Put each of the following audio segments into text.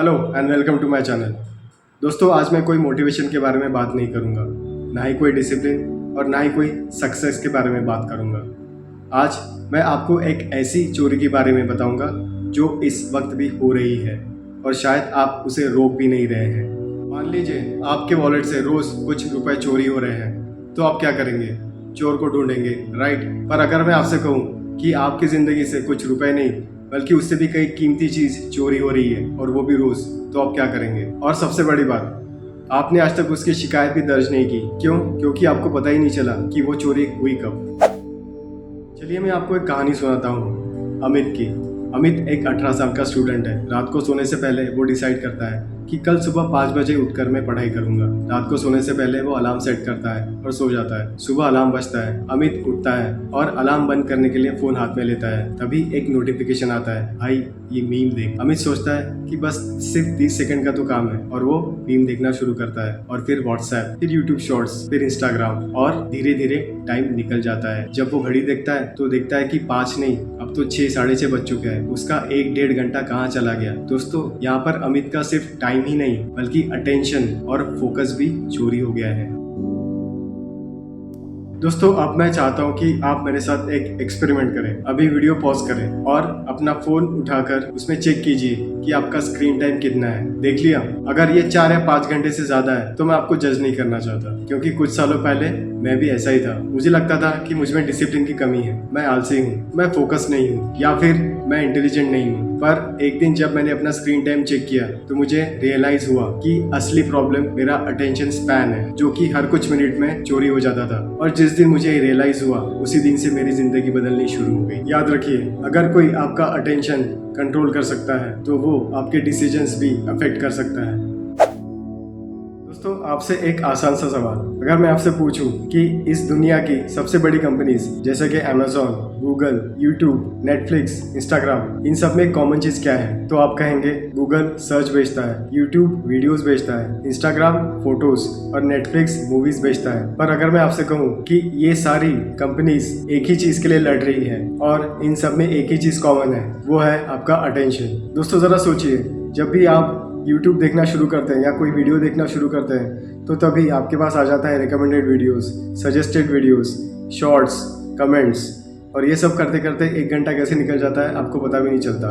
Hello and welcome to my channel. दोस्तों, आज मैं कोई मोटिवेशन के बारे में बात नहीं करूंगा, ना ही कोई डिसिप्लिन और ना ही कोई सक्सेस के बारे में बात करूंगा। आज मैं आपको एक ऐसी चोरी के बारे में बताऊंगा जो इस वक्त भी हो रही है और शायद आप उसे रोक भी नहीं रहे हैं। मान लीजिए आपके वॉलेट से रोज कुछ रुपए चोरी हो रहे हैं, तो आप क्या करेंगे? चोर को ढूंढेंगे, राइट? पर अगर मैं आपसे कहूँ कि आपकी ज़िंदगी से कुछ रुपए नहीं बल्कि उससे भी कई कीमती चीज़ चोरी हो रही है और वो भी रोज़, तो आप क्या करेंगे? और सबसे बड़ी बात, आपने आज तक उसकी शिकायत भी दर्ज नहीं की। क्यों? क्योंकि आपको पता ही नहीं चला कि वो चोरी हुई कब। चलिए मैं आपको एक कहानी सुनाता हूँ अमित की। अमित एक 18 साल का स्टूडेंट है। रात को सोने से पहले वो डिसाइड करता है कि कल सुबह 5 बजे उठकर मैं पढ़ाई करूंगा। रात को सोने से पहले वो अलार्म सेट करता है और सो जाता है। सुबह अलार्म बजता है, अमित उठता है और अलार्म बंद करने के लिए फोन हाथ में लेता है। तभी एक नोटिफिकेशन आता है, भाई ये मीम देख। अमित सोचता है कि बस सिर्फ 30 सेकंड का तो काम है और वो मीम देखना शुरू करता है। और फिर व्हाट्सएप, फिर यूट्यूब शॉर्ट्स, फिर इंस्टाग्राम, और धीरे धीरे टाइम निकल जाता है। जब वो घड़ी देखता है तो देखता है कि 5 नहीं, अब तो 6, साढ़े 6 बज चुके हैं। उसका 1-1.5 घंटा कहाँ चला गया? दोस्तों, यहाँ पर अमित का सिर्फ टाइम ही नहीं बल्कि अटेंशन और फोकस भी चोरी हो गया है। दोस्तों, अब मैं चाहता हूँ कि आप मेरे साथ एक एक्सपेरिमेंट करें। अभी वीडियो पॉज करें और अपना फोन उठाकर उसमें चेक कीजिए कि आपका स्क्रीन टाइम कितना है। देख लिया? अगर ये 4 या 5 घंटे से ज्यादा है तो मैं आपको जज नहीं करना चाहता, क्योंकि कुछ सालों पहले मैं भी ऐसा ही था। मुझे लगता था कि मुझ में डिसिप्लिन की कमी है, मैं आलसी हूँ, मैं फोकस नहीं हूँ, या फिर मैं इंटेलिजेंट नहीं हूँ। पर एक दिन जब मैंने अपना स्क्रीन टाइम चेक किया तो मुझे रियलाइज हुआ कि असली प्रॉब्लम मेरा अटेंशन स्पैन है, जो कि हर कुछ मिनट में चोरी हो जाता था। और जिस दिन मुझे रियलाइज हुआ उसी दिन से मेरी जिंदगी बदलनी शुरू हो गई। याद रखिए, अगर कोई आपका अटेंशन कंट्रोल कर सकता है तो वो आपके डिसीजंस भी अफेक्ट कर सकता है। दोस्तों, आपसे एक आसान सा सवाल, अगर मैं आपसे पूछूं कि इस दुनिया की सबसे बड़ी कंपनीज जैसे कि Amazon, Google, YouTube, Netflix, Instagram, इन सब में कॉमन चीज क्या है? तो आप कहेंगे गूगल सर्च बेचता है, यूट्यूब वीडियोस बेचता है, इंस्टाग्राम फोटोज और नेटफ्लिक्स मूवीज बेचता है। पर अगर मैं आपसे कहूँ कि ये सारी कंपनीज एक ही चीज के लिए लड़ रही है और इन सब में एक ही चीज कॉमन है, वो है आपका अटेंशन। दोस्तों, जरा सोचिए, जब भी आप YouTube देखना शुरू करते हैं या कोई वीडियो देखना शुरू करते हैं तो तभी आपके पास आ जाता है recommended videos, suggested videos, shorts, comments, और ये सब करते करते 1 घंटा कैसे निकल जाता है आपको पता भी नहीं चलता।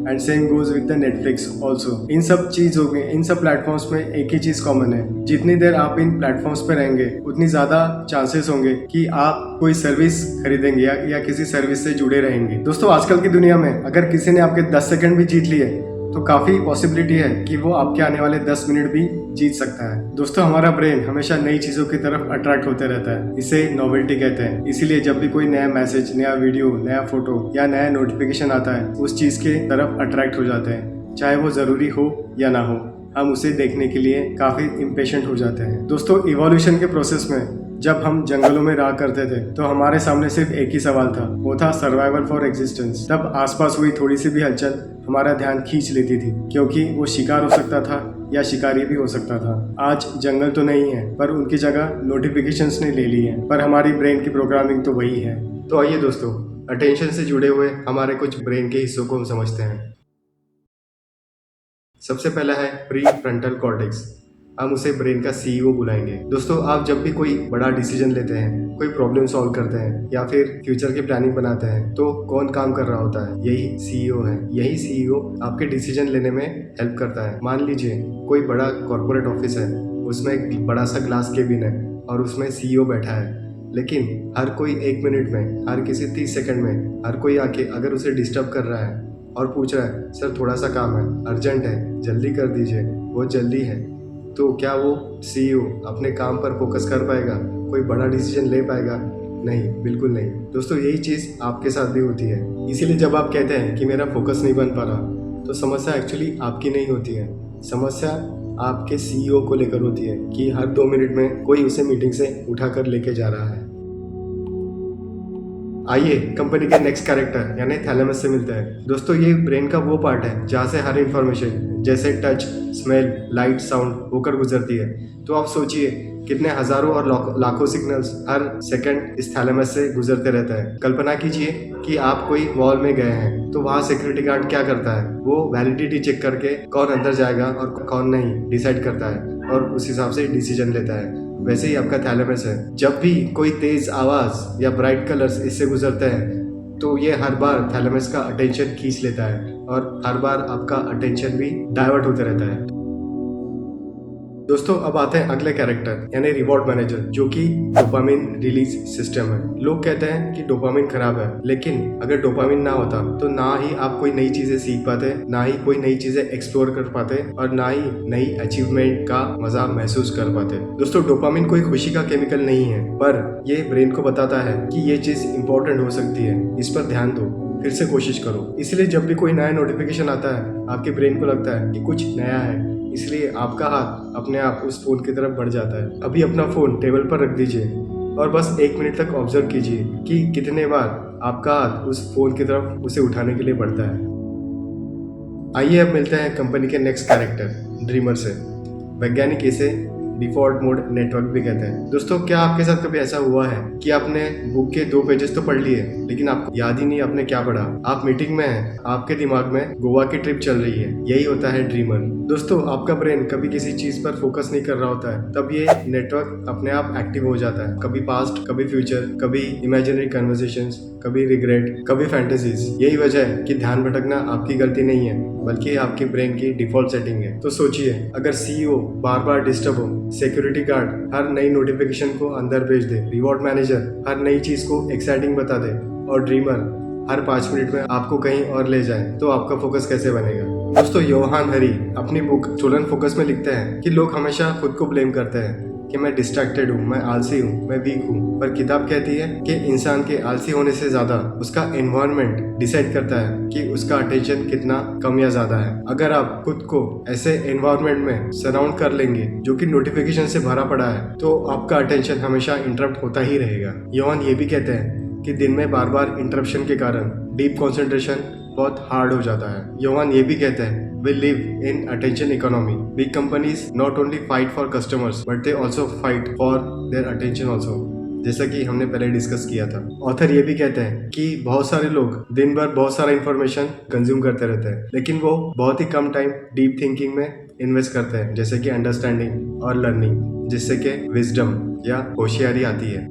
And same goes with the Netflix also. इन सब चीज़ों में, इन सब प्लेटफॉर्म्स में एक ही चीज़ कॉमन है, जितनी देर आप इन प्लेटफॉर्म्स पे रहेंगे उतनी ज़्यादा चांसेस होंगे कि आप कोई सर्विस खरीदेंगे या किसी सर्विस से जुड़े रहेंगे। दोस्तों, आजकल की दुनिया में अगर किसी ने आपके 10 सेकंड भी जीत लिए तो काफ़ी पॉसिबिलिटी है कि वो आपके आने वाले 10 मिनट भी जीत सकता है। दोस्तों, हमारा ब्रेन हमेशा नई चीज़ों की तरफ अट्रैक्ट होते रहता है, इसे नोवेल्टी कहते हैं। इसीलिए जब भी कोई नया मैसेज, नया वीडियो, नया फोटो या नया नोटिफिकेशन आता है, उस चीज़ के तरफ अट्रैक्ट हो जाते हैं, चाहे वो ज़रूरी हो या ना हो। हम उसे देखने के लिए काफ़ी इम्पेशेंट हो जाते हैं। दोस्तों, इवोल्यूशन के प्रोसेस में जब हम जंगलों में रहा करते थे तो हमारे सामने सिर्फ एक ही सवाल था, वो था सर्वाइवल फॉर एग्जिस्टेंस। तब आसपास हुई थोड़ी सी भी हलचल हमारा ध्यान खींच लेती थी, क्योंकि वो शिकार हो सकता था या शिकारी भी हो सकता था। आज जंगल तो नहीं है, पर उनकी जगह नोटिफिकेशंस ने ले ली है, पर हमारी ब्रेन की प्रोग्रामिंग तो वही है। तो आइए दोस्तों, अटेंशन से जुड़े हुए हमारे कुछ ब्रेन के हिस्सों को हम समझते हैं। सबसे पहला है प्री फ्रंटल कॉर्टेक्स, हम उसे ब्रेन का सीईओ बुलाएंगे। दोस्तों, आप जब भी कोई बड़ा डिसीजन लेते हैं, कोई प्रॉब्लम सॉल्व करते हैं या फिर फ्यूचर की प्लानिंग बनाते हैं, तो कौन काम कर रहा होता है? यही सीईओ है। यही सीईओ आपके डिसीजन लेने में हेल्प करता है। मान लीजिए कोई बड़ा कॉर्पोरेट ऑफिस है, उसमें एक बड़ा सा ग्लास केबिन है और उसमें सीईओ बैठा है, लेकिन हर कोई 1 मिनट में, हर किसी 30 सेकंड में, हर कोई आके अगर उसे डिस्टर्ब कर रहा है और पूछ रहा है, सर थोड़ा सा काम है, अर्जेंट है, जल्दी कर दीजिए, वो जल्दी है, तो क्या वो सीईओ अपने काम पर फोकस कर पाएगा? कोई बड़ा डिसीजन ले पाएगा? नहीं, बिल्कुल नहीं। दोस्तों, यही चीज़ आपके साथ भी होती है। इसीलिए जब आप कहते हैं कि मेरा फोकस नहीं बन पा रहा, तो समस्या एक्चुअली आपकी नहीं होती है, समस्या आपके सीईओ को लेकर होती है कि हर 2 मिनट में कोई उसे मीटिंग से उठाकर लेके जा रहा है। आइए कंपनी के नेक्स्ट कैरेक्टर यानी थैलेमस से मिलता है। दोस्तों ये ब्रेन का वो पार्ट है जहाँ से हर इंफॉर्मेशन जैसे टच, स्मेल, लाइट, साउंड होकर गुजरती है। तो आप सोचिए कितने हजारों और लाखों सिग्नल्स हर सेकंड इस थैलेमस से गुजरते रहता है। कल्पना कीजिए कि आप कोई मॉल में गए हैं तो वहाँ सिक्योरिटी गार्ड क्या करता है, वो वैलिडिटी चेक करके कौन अंदर जाएगा और कौन नहीं डिसाइड करता है और उस हिसाब से डिसीजन लेता है। वैसे ही आपका थैलेमस है। जब भी कोई तेज आवाज या ब्राइट कलर्स इससे गुजरते हैं तो ये हर बार थैलेमस का अटेंशन खींच लेता है और हर बार आपका अटेंशन भी डाइवर्ट होते रहता है। दोस्तों अब आते हैं अगले कैरेक्टर यानी रिवॉर्ड मैनेजर, जो कि डोपामिन रिलीज सिस्टम है। लोग कहते हैं कि डोपामिन खराब है, लेकिन अगर डोपामिन ना होता तो ना ही आप कोई नई चीजें सीख पाते, ना ही कोई नई चीजें एक्सप्लोर कर पाते और ना ही नई अचीवमेंट का मजा महसूस कर पाते। दोस्तों डोपामिन कोई खुशी का केमिकल नहीं है, पर ये ब्रेन को बताता है कि ये चीज इंपॉर्टेंट हो सकती है, इस पर ध्यान दो, फिर से कोशिश करो। इसलिए जब भी कोई नया नोटिफिकेशन आता है आपके ब्रेन को लगता है कि कुछ नया है, इसलिए आपका हाथ अपने आप उस फोन की तरफ बढ़ जाता है। अभी अपना फोन टेबल पर रख दीजिए और बस 1 मिनट तक ऑब्जर्व कीजिए कि कितने बार आपका हाथ उस फोन की तरफ उसे उठाने के लिए बढ़ता है। आइए अब मिलते हैं कंपनी के नेक्स्ट कैरेक्टर ड्रीमर से। वैज्ञानिक इसे डिफॉल्ट मोड नेटवर्क भी कहते हैं। दोस्तों क्या आपके साथ कभी ऐसा हुआ है कि आपने बुक के 2 पेजेस तो पढ़ लिए लेकिन आपको याद ही नहीं आपने क्या पढ़ा? आप मीटिंग में हैं, आपके दिमाग में गोवा की ट्रिप चल रही है। यही होता है ड्रीमर। दोस्तों आपका ब्रेन कभी किसी चीज पर फोकस नहीं कर रहा होता है, तब ये नेटवर्क अपने आप एक्टिव हो जाता है। कभी पास्ट, कभी फ्यूचर, कभी इमेजिनरी कन्वर्सेशंस, कभी रिग्रेट, कभी फैंटेसीज। यही वजह है कि ध्यान भटकना आपकी गलती नहीं है, बल्कि आपके ब्रेन की डिफॉल्ट सेटिंग है। तो सोचिए अगर सीईओ बार बार डिस्टर्ब हो, सिक्योरिटी गार्ड हर नई नोटिफिकेशन को अंदर भेज दे, रिवॉर्ड मैनेजर हर नई चीज को एक्साइटिंग बता दे और ड्रीमर हर 5 मिनट में आपको कहीं और ले जाए, तो आपका फोकस कैसे बनेगा? दोस्तों योहान हरी अपनी बुक स्टोलन फोकस में लिखते हैं कि लोग हमेशा खुद को ब्लेम करते हैं कि मैं डिस्ट्रैक्टेड हूँ, मैं आलसी हूँ, मैं वीक हूँ, पर किताब कहती है कि इंसान के आलसी होने से ज्यादा उसका एनवायरनमेंट डिसाइड करता है कि उसका अटेंशन कितना कम या ज्यादा है। अगर आप खुद को ऐसे एनवायरनमेंट में सराउंड कर लेंगे जो कि नोटिफिकेशन से भरा पड़ा है, तो आपका अटेंशन हमेशा इंटरप्ट होता ही रहेगा। योहान ये भी कहते हैं कि दिन में बार बार इंटरप्शन के कारण डीप कंसंट्रेशन बहुत हार्ड हो जाता है। योहान ये भी कहते हैं we live in attention economy. Big companies not only fight for customers but they also fight for their attention also. जैसा कि हमने पहले डिस्कस किया था। ऑथर ये भी कहते हैं कि बहुत सारे लोग दिन भर बहुत सारा इंफॉर्मेशन कंज्यूम करते रहते हैं, लेकिन वो बहुत ही कम टाइम डीप थिंकिंग में इन्वेस्ट करते हैं, जैसे कि अंडरस्टैंडिंग और लर्निंग, जिससे कि विजडम या होशियारी आती है।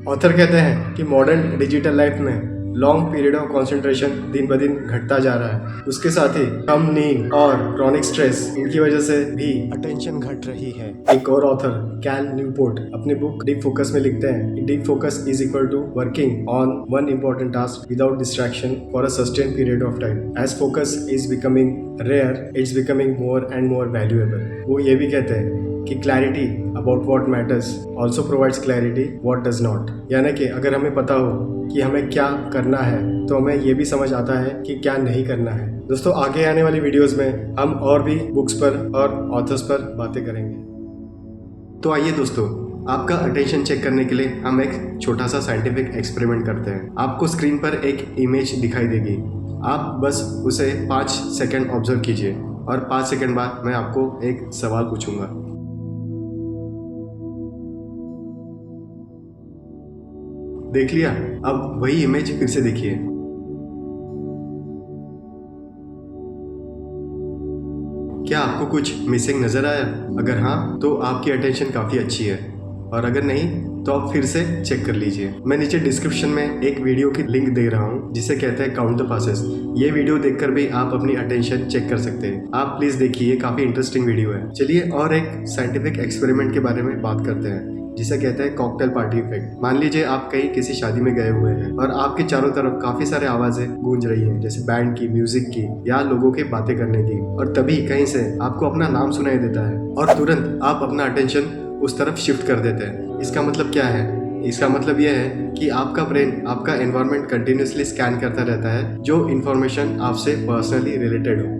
ऑथर कहते हैं कि मॉडर्न डिजिटल लाइफ में लॉन्ग पीरियड ऑफ कंसंट्रेशन दिन ब दिन घटता जा रहा है। उसके साथ ही कम नींद और क्रॉनिक स्ट्रेस, इनकी वजह से भी अटेंशन घट रही है। एक और ऑथर कैल न्यूपोर्ट अपनी बुक डीप फोकस में लिखते हैं, deep focus is equal to working on one important task without distraction for a sustain period of time. As focus is becoming rare, it's becoming more and more valuable. वो ये भी कहते हैं कि clarity about what matters also provides clarity what does not. यानी कि अगर हमें पता हो कि हमें क्या करना है तो हमें ये भी समझ आता है कि क्या नहीं करना है। दोस्तों आगे आने वाली वीडियोस में हम और भी बुक्स पर और ऑथर्स पर बातें करेंगे। तो आइए दोस्तों, आपका अटेंशन चेक करने के लिए हम एक छोटा सा साइंटिफिक एक्सपेरिमेंट करते हैं। आपको स्क्रीन पर एक इमेज दिखाई देगी, आप बस उसे 5 सेकंड ऑब्जर्व कीजिए और 5 सेकंड बाद मैं आपको एक सवाल पूछूंगा। देख लिया? अब वही इमेज फिर से देखिए। क्या आपको कुछ मिसिंग नजर आया? अगर हाँ तो आपकी अटेंशन काफी अच्छी है, और अगर नहीं तो आप फिर से चेक कर लीजिए। मैं नीचे डिस्क्रिप्शन में एक वीडियो की लिंक दे रहा हूँ जिसे कहते हैं काउंट द पासेस। ये वीडियो देखकर भी आप अपनी अटेंशन चेक कर सकते हैं। आप प्लीज देखिए, ये काफी इंटरेस्टिंग वीडियो है। चलिए और एक साइंटिफिक एक्सपेरिमेंट के बारे में बात करते हैं जिसे कहते हैं कॉकटेल पार्टी इफेक्ट। मान लीजिए आप कहीं किसी शादी में गए हुए हैं और आपके चारों तरफ काफी सारे आवाजें गूंज रही हैं, जैसे बैंड की, म्यूजिक की या लोगों के बातें करने की, और तभी कहीं से आपको अपना नाम सुनाई देता है और तुरंत आप अपना अटेंशन उस तरफ शिफ्ट कर देते हैं। इसका मतलब क्या है? इसका मतलब यह है कि आपका ब्रेन आपका एनवायरनमेंट कंटिन्यूसली स्कैन करता रहता है जो इन्फॉर्मेशन आपसे पर्सनली रिलेटेड हो।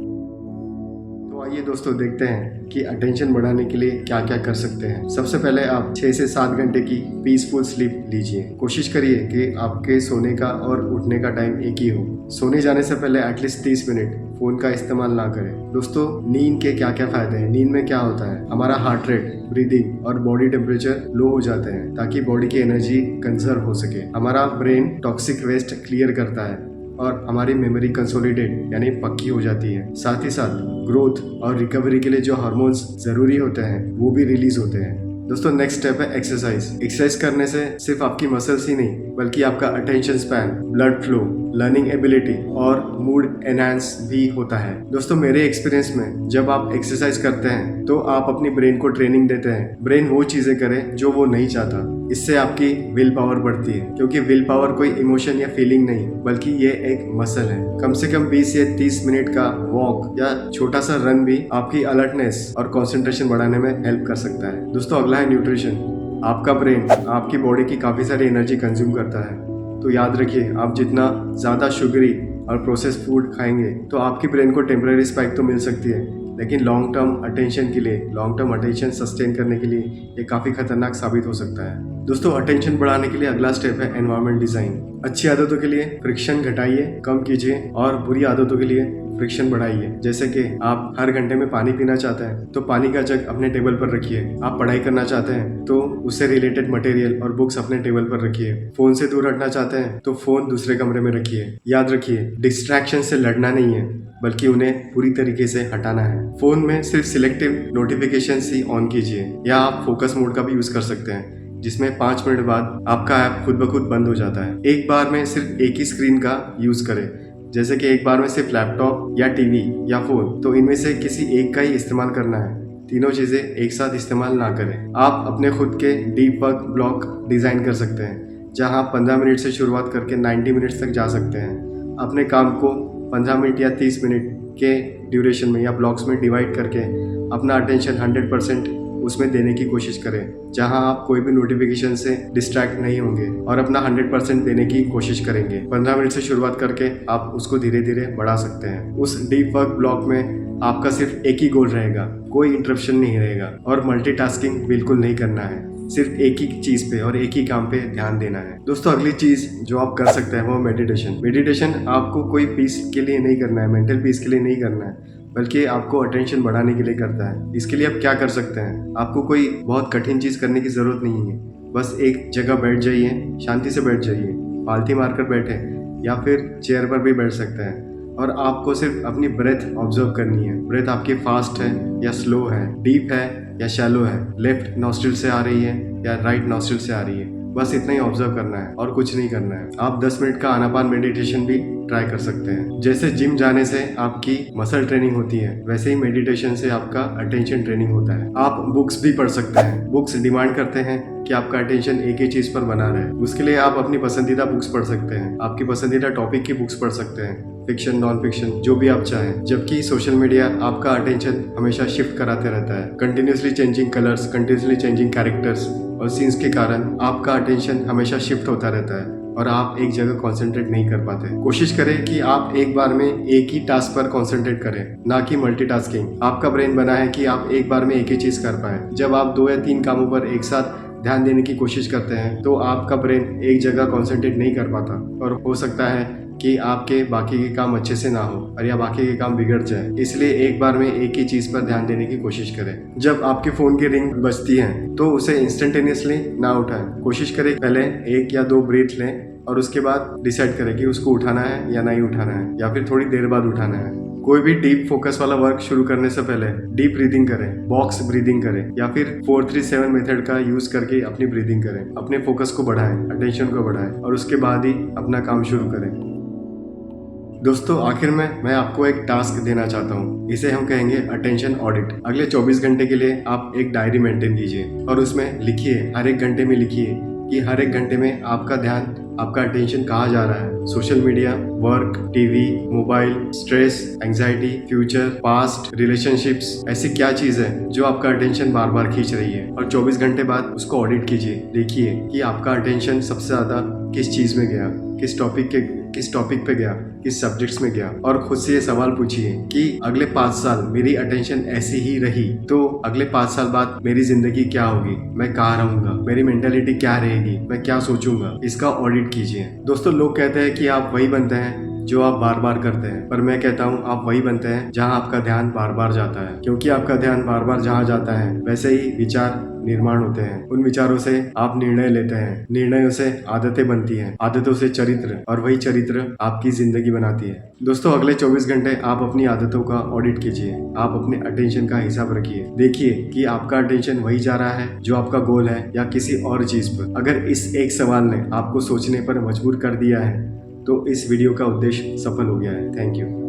आइए दोस्तों देखते हैं कि अटेंशन बढ़ाने के लिए क्या क्या कर सकते हैं। सबसे पहले आप 6 से 7 घंटे की पीसफुल स्लीप लीजिए। कोशिश करिए कि आपके सोने का और उठने का टाइम एक ही हो। सोने जाने से पहले एटलीस्ट 30 मिनट फोन का इस्तेमाल ना करें। दोस्तों नींद के क्या क्या फायदे हैं। नींद में क्या होता है, हमारा हार्ट रेट, ब्रीदिंग और बॉडी टेम्परेचर लो हो जाते हैं ताकि बॉडी की एनर्जी कंजर्व हो सके। हमारा ब्रेन टॉक्सिक वेस्ट क्लियर करता है और हमारी मेमोरी कंसोलिडेट यानी पक्की हो जाती है। साथ ही साथ ग्रोथ और रिकवरी के लिए जो हार्मोन्स जरूरी होते हैं वो भी रिलीज होते हैं। दोस्तों नेक्स्ट स्टेप है एक्सरसाइज। एक्सरसाइज करने से सिर्फ आपकी मसल्स ही नहीं बल्कि आपका attention span, blood flow, learning ability और मूड एनहांस भी होता है। दोस्तों मेरे एक्सपीरियंस में जब आप एक्सरसाइज करते हैं तो आप अपनी ब्रेन को ट्रेनिंग देते हैं ब्रेन वो चीजें करे जो वो नहीं चाहता। इससे आपकी विल पावर बढ़ती है क्योंकि विल पावर कोई इमोशन या फीलिंग नहीं बल्कि ये एक मसल है। कम से कम 20 से 30 मिनट का वॉक या छोटा सा रन भी आपकी अलर्टनेस और कंसंट्रेशन बढ़ाने में हेल्प कर सकता है। दोस्तों अगला है न्यूट्रिशन। आपका ब्रेन आपकी बॉडी की काफी सारी एनर्जी कंज्यूम करता है, तो याद रखिए आप जितना ज्यादा शुगरी और प्रोसेस्ड फूड खाएंगे तो आपकी ब्रेन को टेम्पररी स्पाइक तो मिल सकती है, लेकिन लॉन्ग टर्म अटेंशन के लिए, लॉन्ग टर्म अटेंशन सस्टेन करने के लिए ये काफ़ी खतरनाक साबित हो सकता है। दोस्तों अटेंशन बढ़ाने के लिए अगला स्टेप है एनवायरनमेंट डिज़ाइन। अच्छी आदतों के लिए फ्रिक्शन घटाइए, कम कीजिए और बुरी आदतों के लिए फ्रिक्शन बढ़ाइए। जैसे कि आप हर घंटे में पानी पीना चाहते हैं तो पानी का जग अपने टेबल पर रखिए। आप पढ़ाई करना चाहते हैं तो उससे रिलेटेड मटेरियल और बुक्स अपने टेबल पर रखिए। फोन से दूर हटना चाहते हैं तो फोन दूसरे कमरे में रखिए। याद रखिए डिस्ट्रैक्शन से लड़ना नहीं है बल्कि उन्हें पूरी तरीके से हटाना है। फोन में सिर्फ सिलेक्टिव नोटिफिकेशन ही ऑन कीजिए या आप फोकस मोड का भी यूज कर सकते हैं जिसमें 5 मिनट बाद आपका ऐप खुद ब खुद बंद हो जाता है। एक बार में सिर्फ एक ही स्क्रीन का यूज करें, जैसे कि एक बार में सिर्फ लैपटॉप या टीवी या फोन, तो इनमें से किसी एक का ही इस्तेमाल करना है। तीनों चीजें एक साथ इस्तेमाल ना करें। आप अपने खुद के डीप वर्क ब्लॉक डिजाइन कर सकते हैं जहां आप 15 मिनट से शुरुआत करके 90 मिनट्स तक जा सकते हैं। अपने काम को 15 मिनट या 30 मिनट के ड्यूरेशन में या ब्लॉक्स में डिवाइड करके अपना अटेंशन 100% उसमें देने की कोशिश करें, जहां आप कोई भी नोटिफिकेशन से डिस्ट्रैक्ट नहीं होंगे और अपना 100% देने की कोशिश करेंगे। 15 मिनट से शुरुआत करके आप उसको धीरे धीरे बढ़ा सकते हैं। उस डीप वर्क ब्लॉक में आपका सिर्फ एक ही गोल रहेगा, कोई इंटरप्शन नहीं रहेगा और मल्टीटास्किंग बिल्कुल नहीं करना है। सिर्फ एक ही चीज पे और एक ही काम पे ध्यान देना है। दोस्तों अगली चीज जो आप कर सकते हैं वो मेडिटेशन। मेडिटेशन आपको कोई पीस के लिए नहीं करना है, मेंटल पीस के लिए नहीं करना है, बल्कि आपको अटेंशन बढ़ाने के लिए करता है। इसके लिए आप क्या कर सकते हैं, आपको कोई बहुत कठिन चीज करने की जरूरत नहीं है। बस एक जगह बैठ जाइए, शांति से बैठ जाइए, पालथी मारकर बैठे या फिर चेयर पर भी बैठ सकते हैं और आपको सिर्फ अपनी ब्रेथ ऑब्जर्व करनी है। ब्रेथ आपकी फास्ट है या स्लो है, डीप है या शैलो है, लेफ्ट नॉस्ट्रिल से आ रही है या राइट नॉस्ट्रिल से आ रही है। बस इतना ही ऑब्जर्व करना है और कुछ नहीं करना है। आप 10 मिनट का आनापान मेडिटेशन भी ट्राई कर सकते हैं। जैसे जिम जाने से आपकी मसल ट्रेनिंग होती है, वैसे ही मेडिटेशन से आपका अटेंशन ट्रेनिंग होता है। आप बुक्स भी पढ़ सकते हैं। बुक्स डिमांड करते हैं कि आपका अटेंशन एक ही चीज पर बना रहे। उसके लिए आप अपनी पसंदीदा बुक्स पढ़ सकते हैं, आपकी पसंदीदा टॉपिक की बुक्स पढ़ सकते हैं, फिक्शन, नॉन फिक्शन, जो भी आप चाहें। जबकि सोशल मीडिया आपका अटेंशन हमेशा शिफ्ट कराते रहता है। Continuously changing colours, continuously changing characters और सीन्स के कारण आपका अटेंशन हमेशा शिफ्ट होता रहता है और आप एक जगह कंसंट्रेट नहीं कर पाते। कोशिश करें कि आप एक बार में एक ही टास्क पर कंसंट्रेट करें, ना कि मल्टीटास्किंग। आपका ब्रेन बना है कि आप एक बार में एक ही चीज कर पाए। जब आप 2 या 3 कामों पर एक साथ ध्यान देने की कोशिश करते हैं तो आपका ब्रेन एक जगह कंसंट्रेट नहीं कर पाता और हो सकता है कि आपके बाकी के काम अच्छे से ना हो और या बाकी के काम बिगड़ जाए। इसलिए एक बार में एक ही चीज पर ध्यान देने की कोशिश करें। जब आपके फोन की रिंग बजती है तो उसे इंस्टेंटेनियसली ना उठाएं। कोशिश करें पहले 1 या 2 ब्रीथ लें और उसके बाद डिसाइड करें कि उसको उठाना है या नहीं उठाना है या फिर थोड़ी देर बाद उठाना है। कोई भी डीप फोकस वाला वर्क शुरू करने से पहले डीप ब्रीदिंग करें, बॉक्स ब्रीदिंग करें या फिर 4-3-7 मेथड का यूज करके अपनी ब्रीदिंग करें। अपने फोकस को बढ़ाएं, अटेंशन को बढ़ाएं और उसके बाद ही अपना काम शुरू करें। दोस्तों आखिर में मैं आपको एक टास्क देना चाहता हूँ, इसे हम कहेंगे अटेंशन ऑडिट। अगले 24 घंटे के लिए आप एक डायरी मेंटेन कीजिए और उसमें लिखिए, हर एक घंटे में लिखिए कि हर एक घंटे में आपका ध्यान, आपका अटेंशन कहाँ जा रहा है। Social media, work, TV, mobile, stress, anxiety, future, past, relationships, ऐसी क्या चीज है जो आपका अटेंशन बार बार खींच रही है। और 24 घंटे बाद उसको ऑडिट कीजिए। देखिए कि आपका अटेंशन सबसे ज्यादा किस चीज में गया, किस टॉपिक पे गया, किस सब्जेक्ट्स में गया, और खुद से ये सवाल पूछिए कि अगले 5 साल मेरी अटेंशन ऐसी ही रही तो अगले 5 साल बाद मेरी जिंदगी क्या होगी, मैं कहाँ रहूंगा, मेरी मेंटेलिटी क्या रहेगी, मैं क्या सोचूंगा। इसका ऑडिट कीजिए। दोस्तों, लोग कहते हैं कि आप वही बनते हैं जो आप बार बार करते हैं, पर मैं कहता हूँ आप वही बनते हैं जहाँ आपका ध्यान बार बार जाता है, क्योंकि आपका ध्यान बार बार जहाँ जाता है वैसे ही विचार निर्माण होते हैं। उन विचारों से आप निर्णय लेते हैं, निर्णयों से आदतें बनती हैं, आदतों से चरित्र, और वही चरित्र आपकी जिंदगी बनाती है। दोस्तों, अगले 24 घंटे आप अपनी आदतों का ऑडिट कीजिए। आप अपने अटेंशन का हिसाब रखिए। देखिए कि आपका अटेंशन वही जा रहा है जो आपका गोल है या किसी और चीज पर। अगर इस एक सवाल ने आपको सोचने पर मजबूर कर दिया है तो इस वीडियो का उद्देश्य सफल हो गया है। Thank you.